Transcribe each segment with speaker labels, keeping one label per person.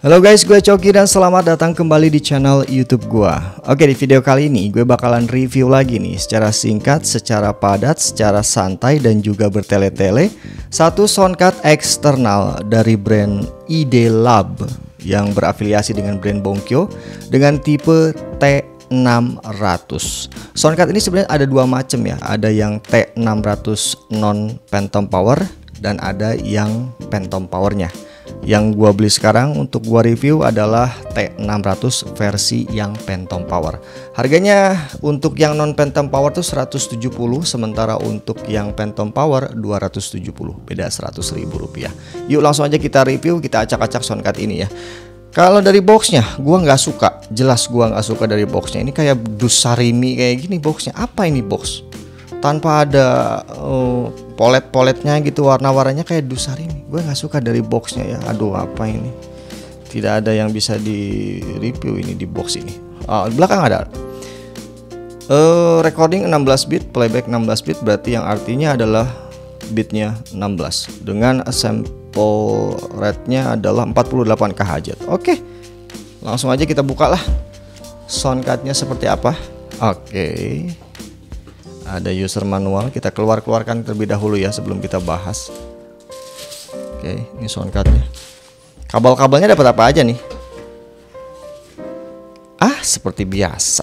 Speaker 1: Halo guys, gue Coki dan selamat datang kembali di channel YouTube gue. Oke, di video kali ini gue bakalan review lagi nih secara singkat, secara padat, secara santai dan juga bertele-tele satu soundcard eksternal dari brand ID Lab yang berafiliasi dengan brand Bonkyo dengan tipe T600. Soundcard ini sebenarnya ada dua macam ya, ada yang T600 non Phantom Power dan ada yang Phantom Powernya. Yang gua beli sekarang untuk gua review adalah T600 versi yang Phantom Power. Harganya untuk yang non Phantom Power tuh 170, sementara untuk yang Phantom Power 270, beda 100.000 rupiah. Yuk langsung aja kita review, kita acak-acak soundcard ini ya. Kalau dari boxnya gua nggak suka, jelas gua nggak suka dari boxnya. Ini kayak dusarimi kayak gini boxnya. Apa ini box? Tanpa ada polet-poletnya gitu, warna-warnanya kayak dusarimi. Gue nggak suka dari boxnya ya. Aduh, apa ini? Tidak ada yang bisa di review ini di box ini. Di belakang ada recording 16 bit, playback 16 bit, berarti yang artinya adalah bitnya 16 dengan sample rate-nya adalah 48 kHz. Oke, langsung aja kita buka lah soundcardnya seperti apa. Oke. Ada user manual, kita keluarkan terlebih dahulu ya sebelum kita bahas. Oke, ini soundcardnya. Kabel-kabelnya dapat apa aja nih? Seperti biasa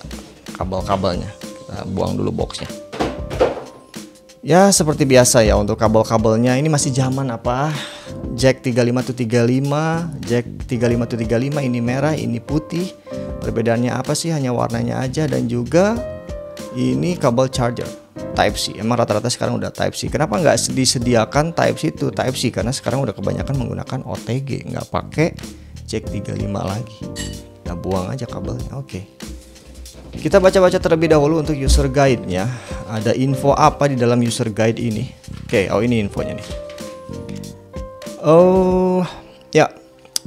Speaker 1: kabel-kabelnya. Kita buang dulu boxnya. Ya seperti biasa ya, untuk kabel-kabelnya ini masih zaman apa? Jack 35-35, Jack 35-35, ini merah, ini putih. Perbedaannya apa sih? Hanya warnanya aja. Dan juga ini kabel charger Type-C. Emang rata-rata sekarang udah Type-C. Kenapa nggak disediakan Type-C to Type-C? Karena sekarang udah kebanyakan menggunakan OTG, nggak pakai Jack 35 lagi. Nah, buang aja kabelnya. Oke. Kita baca-baca terlebih dahulu untuk user guide-nya. Ada info apa di dalam user guide ini? Oke, ini infonya nih. Ya,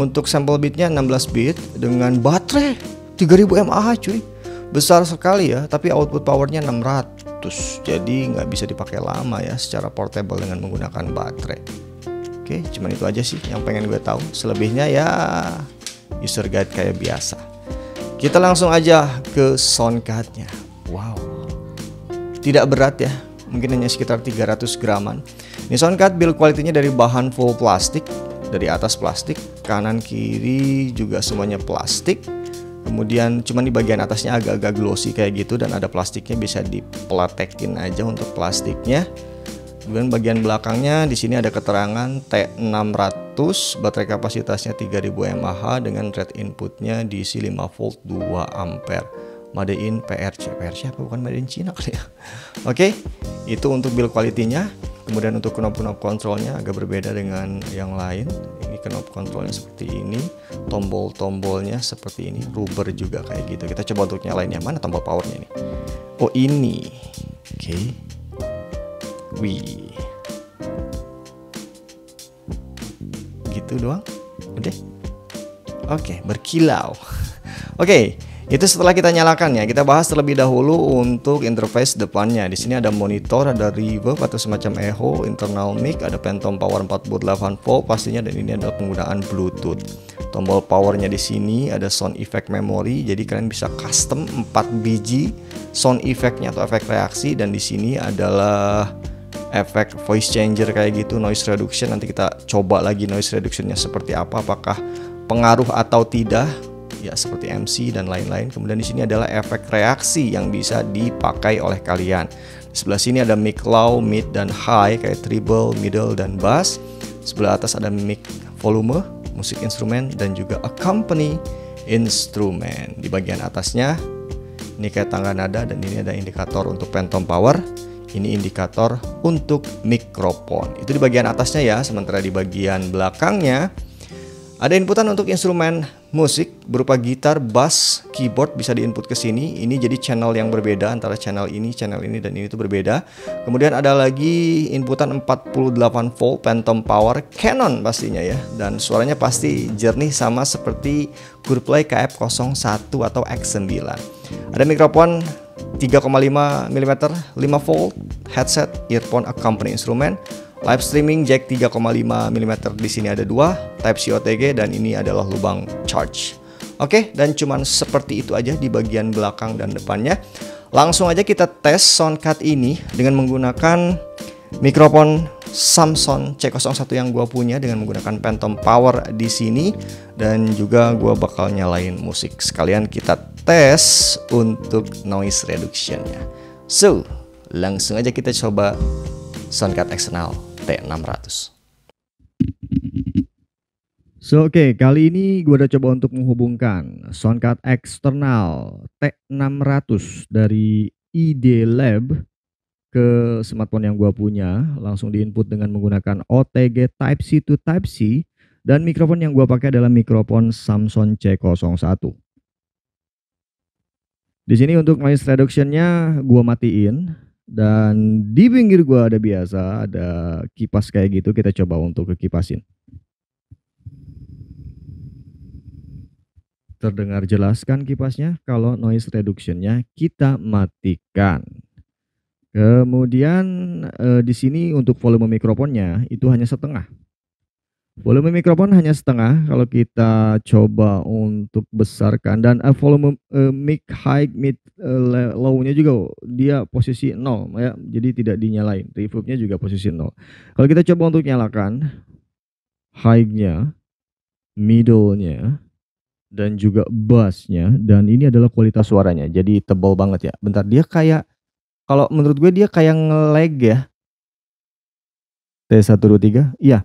Speaker 1: untuk sampel bitnya 16 bit dengan baterai 3000 mAh cuy. Besar sekali ya, tapi output powernya 600, jadi nggak bisa dipakai lama ya secara portable dengan menggunakan baterai. Oke, cuman itu aja sih yang pengen gue tahu. Selebihnya ya user guide kayak biasa. Kita langsung aja ke soundcardnya. Wow, tidak berat ya, mungkin hanya sekitar 300 graman. Ini soundcard build quality-nya dari bahan full plastik, dari atas plastik, kanan kiri juga semuanya plastik. Kemudian cuman di bagian atasnya agak-agak glossy kayak gitu dan ada plastiknya, bisa dipletekin aja untuk plastiknya. Kemudian bagian belakangnya di sini ada keterangan T600, baterai kapasitasnya 3000 mAh dengan rate inputnya diisi 5 volt 2 ampere. Made in PRC. PRC apa? Bukan made in Cina kali ya. Oke, itu untuk build quality-nya. Kemudian untuk knob-knob kontrolnya agak berbeda dengan yang lain. Ini knob kontrolnya seperti ini, tombol-tombolnya seperti ini, rubber juga kayak gitu. Kita coba untuk nyalainnya. Mana tombol powernya nih? Oh, ini. Oke. Wih. Gitu doang. Udah. Oke, berkilau. Oke. Itu setelah kita nyalakan ya. Kita bahas terlebih dahulu untuk interface depannya. Di sini ada monitor, ada reverb atau semacam echo, internal mic, ada Phantom Power 48 volt pastinya, dan ini adalah penggunaan Bluetooth. Tombol powernya di sini ada sound effect memory, jadi kalian bisa custom 4 biji sound effectnya atau efek reaksi, dan di sini adalah efek voice changer kayak gitu, noise reduction. Nanti kita coba lagi noise reductionnya seperti apa, apakah pengaruh atau tidak. Ya seperti MC dan lain-lain. Kemudian di sini adalah efek reaksi yang bisa dipakai oleh kalian. Di sebelah sini ada mic low, mid dan high kayak treble, middle dan bass. Sebelah atas ada mic volume, musik instrumen dan juga accompany instrumen. Di bagian atasnya ini kayak tangga nada, dan ini ada indikator untuk Phantom Power. Ini indikator untuk mikrofon. Itu di bagian atasnya ya. Sementara di bagian belakangnya ada inputan untuk instrumen musik berupa gitar, bass, keyboard bisa diinput ke sini. Ini jadi channel yang berbeda antara channel ini dan ini tuh berbeda. Kemudian ada lagi inputan 48 volt Phantom Power Canon pastinya ya. Dan suaranya pasti jernih sama seperti Coolplay KF01 atau X9. Ada mikrofon 3,5 mm 5 volt, headset, earphone, accompany instrumen, Live streaming jack 3,5 mm, di sini ada 2, Type C OTG, dan ini adalah lubang charge. Oke, dan cuman seperti itu aja di bagian belakang dan depannya. Langsung aja kita tes soundcard ini dengan menggunakan mikrofon Samson C01 yang gua punya dengan menggunakan Phantom Power di sini, dan juga gua bakal nyalain musik sekalian kita tes untuk noise reductionnya. So, langsung aja kita coba soundcard eksternal T600. So, oke, kali ini gue udah coba untuk menghubungkan soundcard eksternal T600 dari ID Lab ke smartphone yang gue punya. Langsung diinput dengan menggunakan OTG Type C to Type C, dan mikrofon yang gue pakai adalah mikrofon Samson C01. Di sini untuk noise reductionnya gue matiin, dan di pinggir gue ada kipas kayak gitu. Kita coba untuk kekipasin. Terdengar jelas kan kipasnya kalau noise reductionnya kita matikan. Kemudian di sini untuk volume mikrofonnya itu hanya setengah. Volume mikrofon hanya setengah kalau kita coba untuk besarkan, dan volume mic high, mid, low-nya juga dia posisi 0 ya, jadi tidak dinyalain. Reverb-nya juga posisi 0. Kalau kita coba untuk nyalakan high-nya, middle-nya, dan juga bass-nya, dan ini adalah kualitas suaranya. Jadi tebal banget ya. Bentar, dia kayak, kalau menurut gue dia kayak nge-lag ya. T1 2 3. Iya.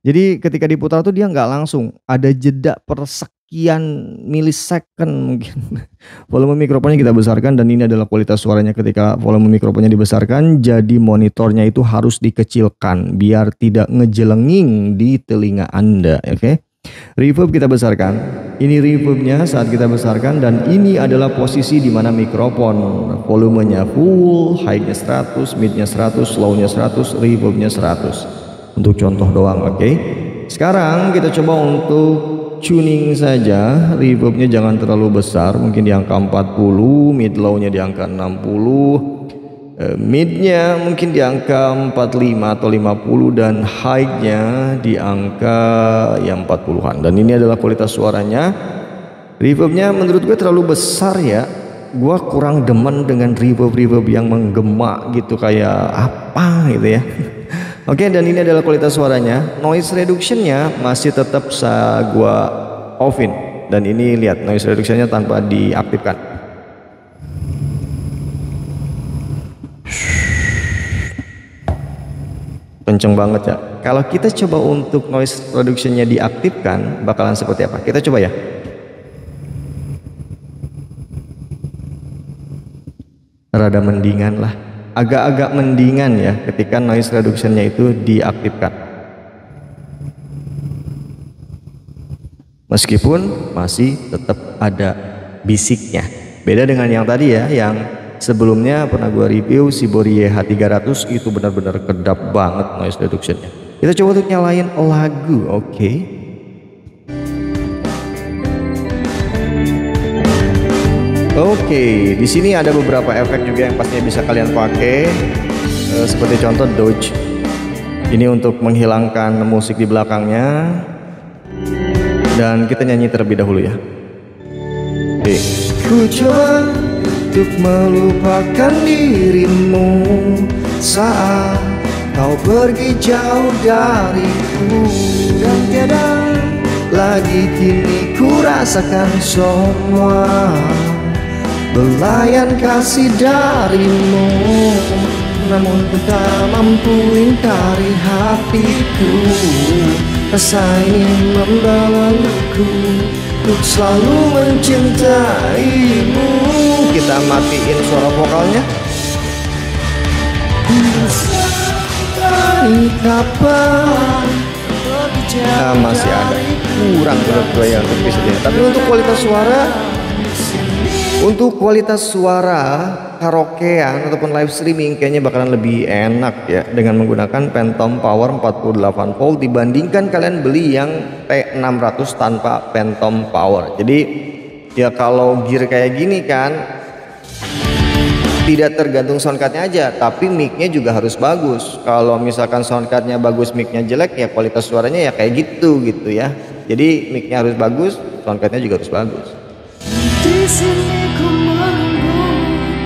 Speaker 1: Jadi ketika diputar tuh dia nggak langsung, ada jeda per sekian milisecond mungkin. Volume mikrofonnya kita besarkan, dan ini adalah kualitas suaranya ketika volume mikrofonnya dibesarkan. Jadi monitornya itu harus dikecilkan biar tidak ngejelenging di telinga Anda, oke? Reverb kita besarkan. Ini reverbnya saat kita besarkan, dan ini adalah posisi di mana mikrofon volumenya full, high-nya 100, mid-nya 100, low-nya 100, reverbnya 100. Untuk contoh doang, oke? Sekarang kita coba untuk tuning saja. Reverbnya jangan terlalu besar, mungkin di angka 40, mid low-nya di angka 60, mid-nya mungkin di angka 45 atau 50, dan high-nya di angka yang 40-an. Dan ini adalah kualitas suaranya. Reverbnya menurut gue terlalu besar ya. Gue kurang demen dengan reverb yang menggema gitu, kayak apa gitu ya. Oke, dan ini adalah kualitas suaranya. Noise reductionnya masih tetap gue offin, dan ini lihat noise reductionnya tanpa diaktifkan. Kenceng banget ya. Kalau kita coba untuk noise reductionnya diaktifkan, bakalan seperti apa? Kita coba ya. Rada mendingan lah, agak-agak mendingan ya ketika noise reductionnya itu diaktifkan. Meskipun masih tetap ada bisiknya. Beda dengan yang tadi ya, yang sebelumnya pernah gua review si Borie H300, itu benar-benar kedap banget noise reductionnya. Kita coba untuk nyalain lagu, oke? Oke, di sini ada beberapa efek juga yang pastinya bisa kalian pakai, seperti contoh dodge. Ini untuk menghilangkan musik di belakangnya, dan kita nyanyi terlebih dahulu ya. Oke. Ku coba untuk melupakan dirimu saat kau pergi jauh dariku, dan tiada lagi kini ku rasakan semua belayan kasih darimu, namun ku tak mampu ingkari hatiku. Rasa ini membawaku untuk selalu mencintaimu. Kita matiin suara vokalnya. Kapan masih ada kurang menurut gue ya untuk episode. Tapi untuk kualitas suara karaokean ataupun live streaming kayaknya bakalan lebih enak ya dengan menggunakan Phantom Power 48 volt dibandingkan kalian beli yang T600 tanpa Phantom Power. Jadi ya kalau gear kayak gini kan Tidak tergantung soundcardnya aja, tapi mic-nya juga harus bagus. Kalau misalkan soundcardnya bagus, mic-nya jelek, ya kualitas suaranya ya kayak gitu ya. Jadi mic-nya harus bagus, soundcardnya juga harus bagus. Di sini ku menunggu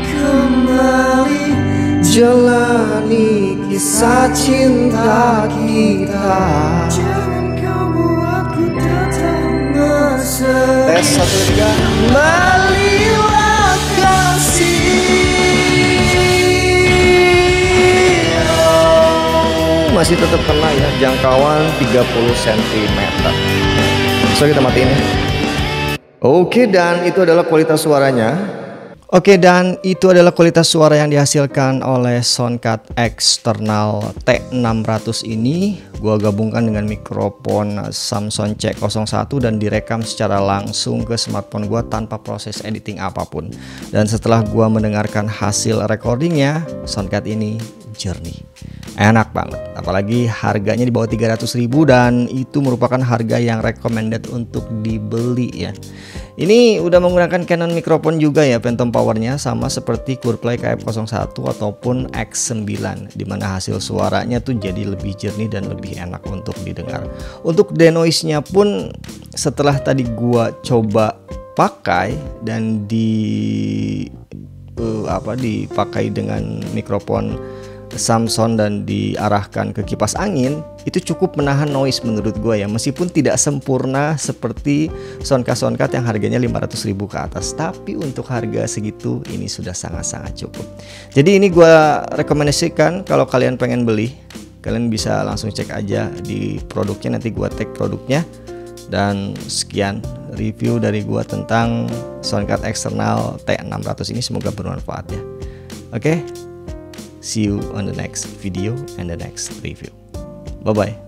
Speaker 1: kembali jalani kisah cinta kita. Jangan kau buatku tetap merasa. Tes 1, 2, 3. Kembalilah kasih. Masih tetap kena ya, jangkauan 30 cm. So kita matiin ya. Oke, dan itu adalah kualitas suaranya. Oke, dan itu adalah kualitas suara yang dihasilkan oleh soundcard eksternal T600 ini. Gua gabungkan dengan mikrofon Samsung C01 dan direkam secara langsung ke smartphone gua tanpa proses editing apapun. Dan setelah gua mendengarkan hasil recordingnya, soundcard ini jernih, enak banget. Apalagi harganya di bawah 300.000 dan itu merupakan harga yang recommended untuk dibeli ya. Ini udah menggunakan Canon mikrofon juga ya, phantom powernya sama seperti Coolplay KF01 ataupun X9, dimana hasil suaranya tuh jadi lebih jernih dan lebih enak untuk didengar. Untuk denoise-nya pun setelah tadi gua coba pakai dan dipakai dengan mikrofon Samsung dan diarahkan ke kipas angin, itu cukup menahan noise menurut gue ya, meskipun tidak sempurna seperti soundcard yang harganya 500.000 ke atas, tapi untuk harga segitu ini sudah sangat-sangat cukup. Jadi ini gue rekomendasikan kalau kalian pengen beli, kalian bisa langsung cek aja di produknya, nanti gue tag produknya. Dan sekian review dari gue tentang soundcard eksternal T600 ini, semoga bermanfaat ya. Oke. See you on the next video and the next review. Bye bye.